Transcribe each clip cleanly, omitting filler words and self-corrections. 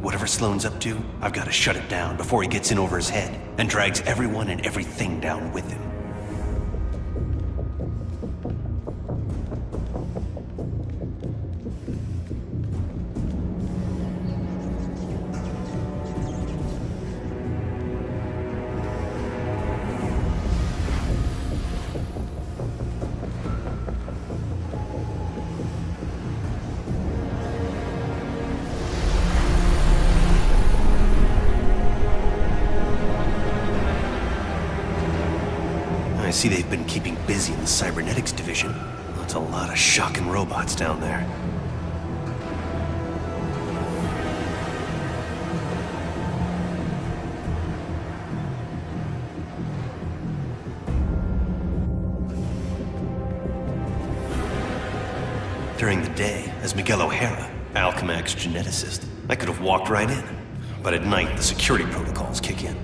Whatever Sloane's up to, I've got to shut it down before he gets in over his head and drags everyone and everything down with him. I see they've been keeping busy in the cybernetics division. That's a lot of shocking robots down there. During the day, as Miguel O'Hara, Alchemax geneticist, I could have walked right in. But at night, the security protocols kick in.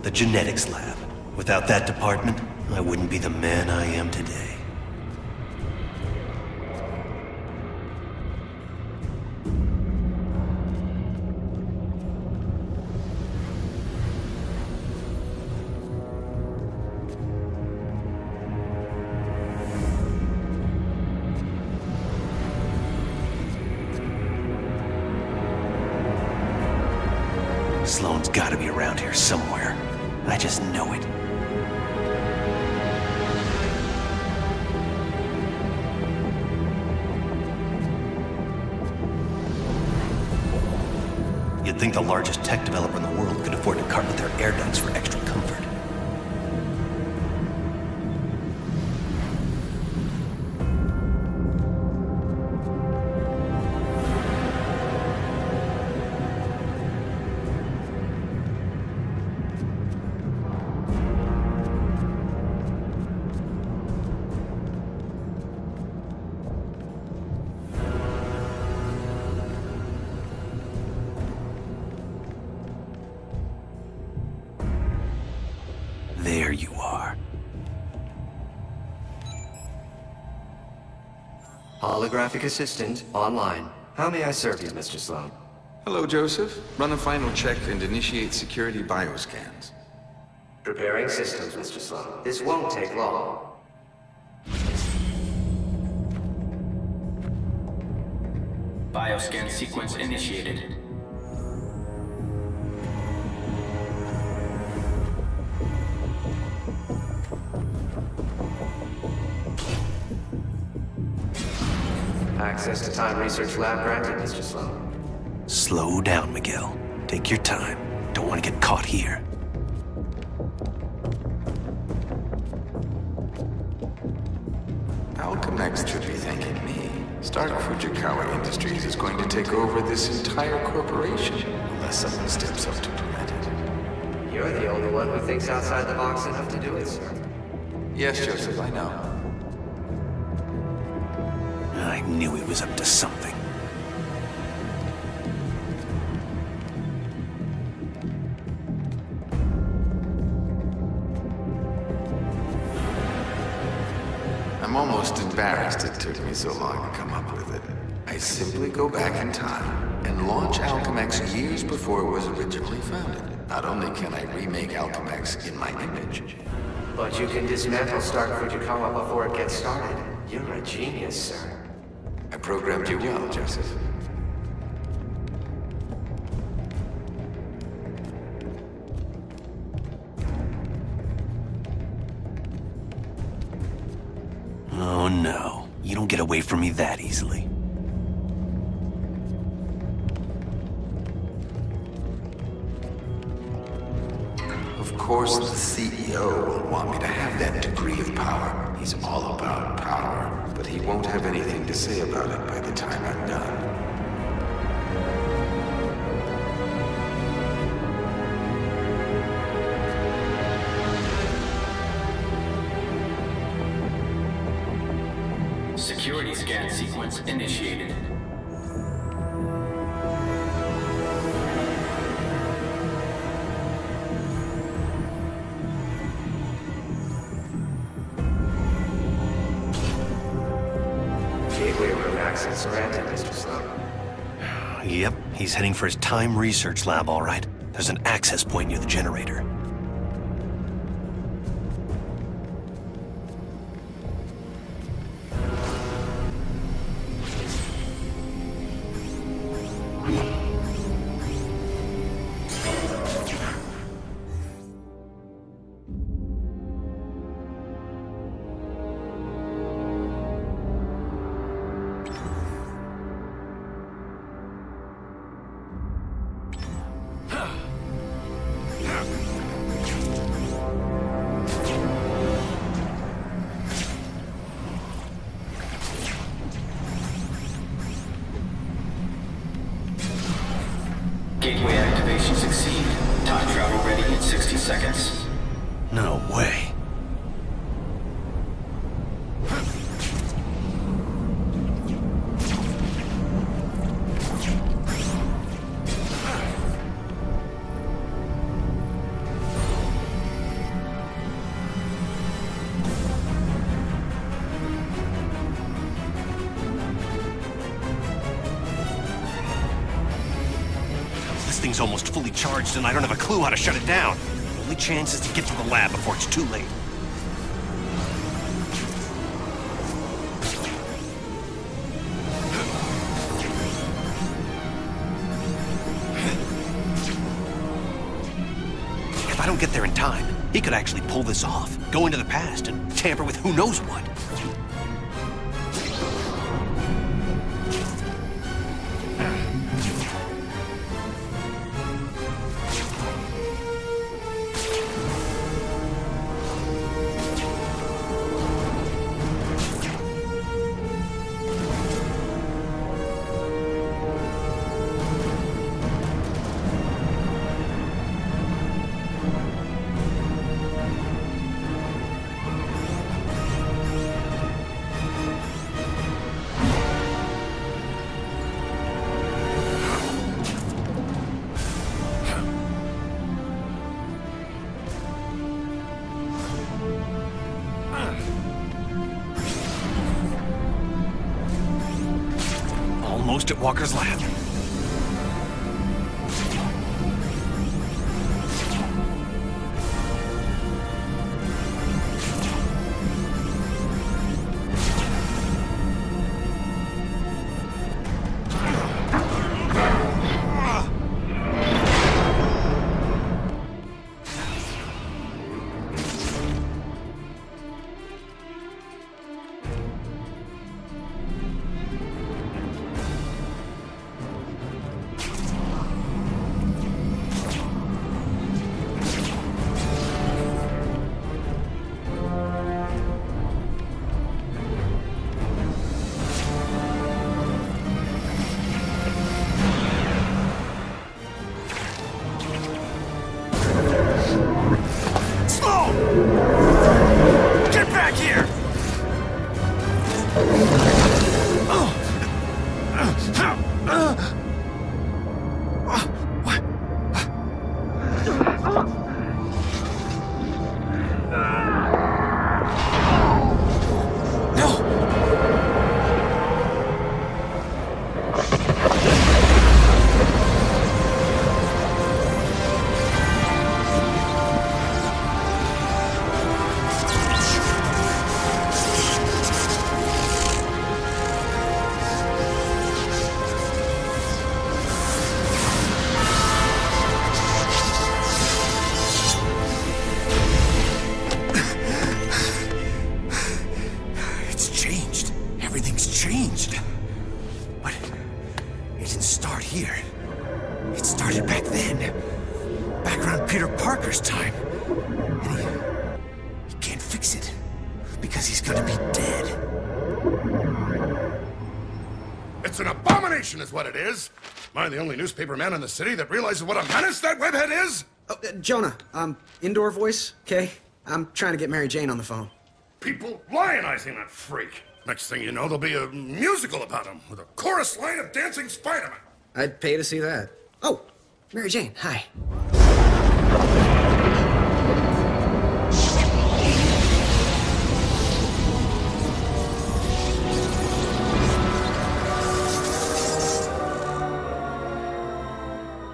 The genetics lab. Without that department, I wouldn't be the man I am today. Sloane's gotta be around here somewhere. I just know it. You'd think the largest tech developer in the world could afford to carpet their air ducts for extra comfort. There you are. Holographic assistant online. How may I serve you, Mr. Sloan? Hello, Joseph. Run a final check and initiate security bioscans. Preparing systems, Mr. Sloan. This won't take long. Bioscan sequence initiated. Access to Time Research Lab granted, Mr. Sloan. Slow down, Miguel. Take your time. Don't want to get caught here. Alchemax should be thanking me. Stark Fujikawa Industries is going to take over this entire corporation, unless someone steps up to prevent it. You're the only one who thinks outside the box enough to do it, sir. Yes, Joseph, I know. I knew he was up to something. I'm almost embarrassed it took me so long to come up with it. I simply go back in time and launch Alchemax years before it was originally founded. Not only can I remake Alchemax in my image, But you can dismantle Stark Fujikawa before it gets started. You're a genius, sir. I programmed you well, Joseph. Oh no, you don't get away from me that easily. Of course, the CEO will want me to have that degree of power. He's all about power, but he won't have anything to say about it by the time I'm done. Security scan sequence initiated. gateway room access granted, Mr. Sloan. Yep, he's heading for his time research lab, all right. There's an access point near the generator. Gateway activation succeed. Time travel ready in 60 seconds. No way. This thing's almost fully charged and I don't have a clue how to shut it down. The only chance is to get to the lab before it's too late. If I don't get there in time, he could actually pull this off, go into the past and tamper with who knows what. Almost at Walker's lab. Here. It started back then. Back around Peter Parker's time. And he can't fix it. Because he's gonna be dead. It's an abomination is what it is. Am I the only newspaper man in the city that realizes what a menace that webhead is? Oh, Jonah, indoor voice, okay? I'm trying to get Mary Jane on the phone. People lionizing that freak. Next thing you know, there'll be a musical about him with a chorus line of dancing Spider-Man. I'd pay to see that. Oh, Mary Jane, hi.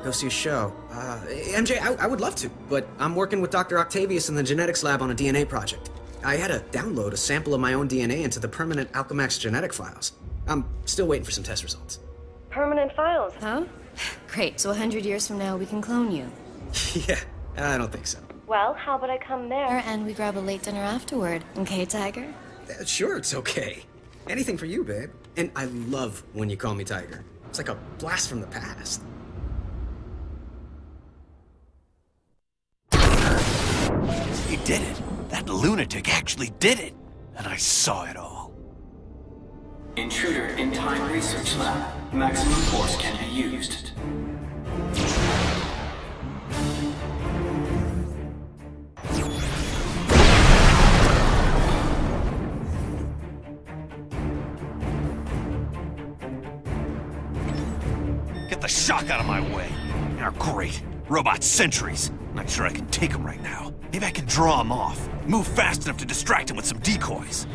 go see a show. MJ, I would love to, but I'm working with Dr. Octavius in the genetics lab on a DNA project. I had to download a sample of my own DNA into the permanent Alchemax genetic files. I'm still waiting for some test results. Permanent files, huh? Great, so 100 years from now we can clone you. Yeah, I don't think so. Well, how about I come there and we grab a late dinner afterward, okay, Tiger? Sure, it's okay. Anything for you, babe. And I love when you call me Tiger. It's like a blast from the past. He did it. That lunatic actually did it. And I saw it all. Intruder in Time Research Lab. Maximum force can be used. Get the shock out of my way. Now, great. Robot sentries. Not sure I can take them right now. Maybe I can draw them off. Move fast enough to distract him with some decoys.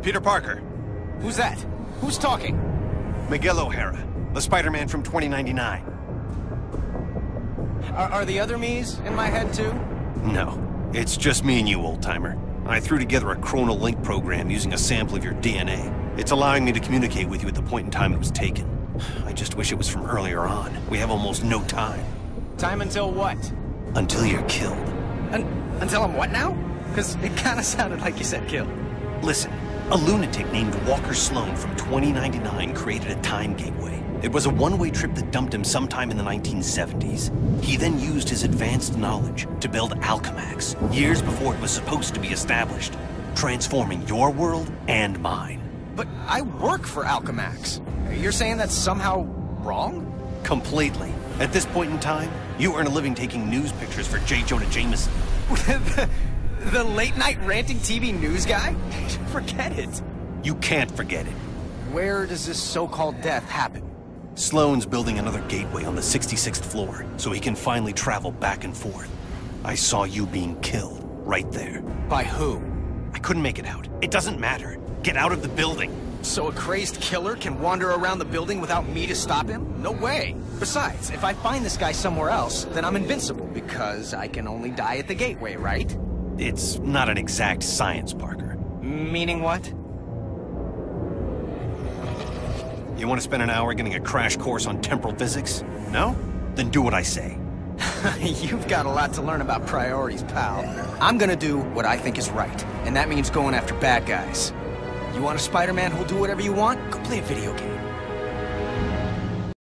Peter Parker. Who's that? Who's talking? Miguel O'Hara, the Spider-Man from 2099. Are the other me's in my head too? No, it's just me and you, old-timer. I threw together a chronal link program using a sample of your DNA. It's allowing me to communicate with you at the point in time it was taken. I just wish it was from earlier on. We have almost no time. Time until what? Until you're killed. Until I'm what now? Because it kind of sounded like you said killed. Listen, a lunatic named Walker Sloan from 2099 created a time gateway. It was a one-way trip that dumped him sometime in the 1970s. He then used his advanced knowledge to build Alchemax, years before it was supposed to be established, transforming your world and mine. But I work for Alchemax. You're saying that's somehow wrong? Completely. At this point in time, you earn a living taking news pictures for J. Jonah Jameson. The late-night ranting TV news guy? Forget it. You can't forget it. Where does this so-called death happen? Sloan's building another gateway on the 66th floor, so he can finally travel back and forth. I saw you being killed, right there. By who? I couldn't make it out. It doesn't matter. Get out of the building. So a crazed killer can wander around the building without me to stop him? No way. Besides, if I find this guy somewhere else, then I'm invincible, because I can only die at the gateway, right? It's not an exact science, Parker. Meaning what? You want to spend an hour getting a crash course on temporal physics? No? Then do what I say. You've got a lot to learn about priorities, pal. I'm gonna do what I think is right, and that means going after bad guys. You want a Spider-Man who'll do whatever you want? Go play a video game.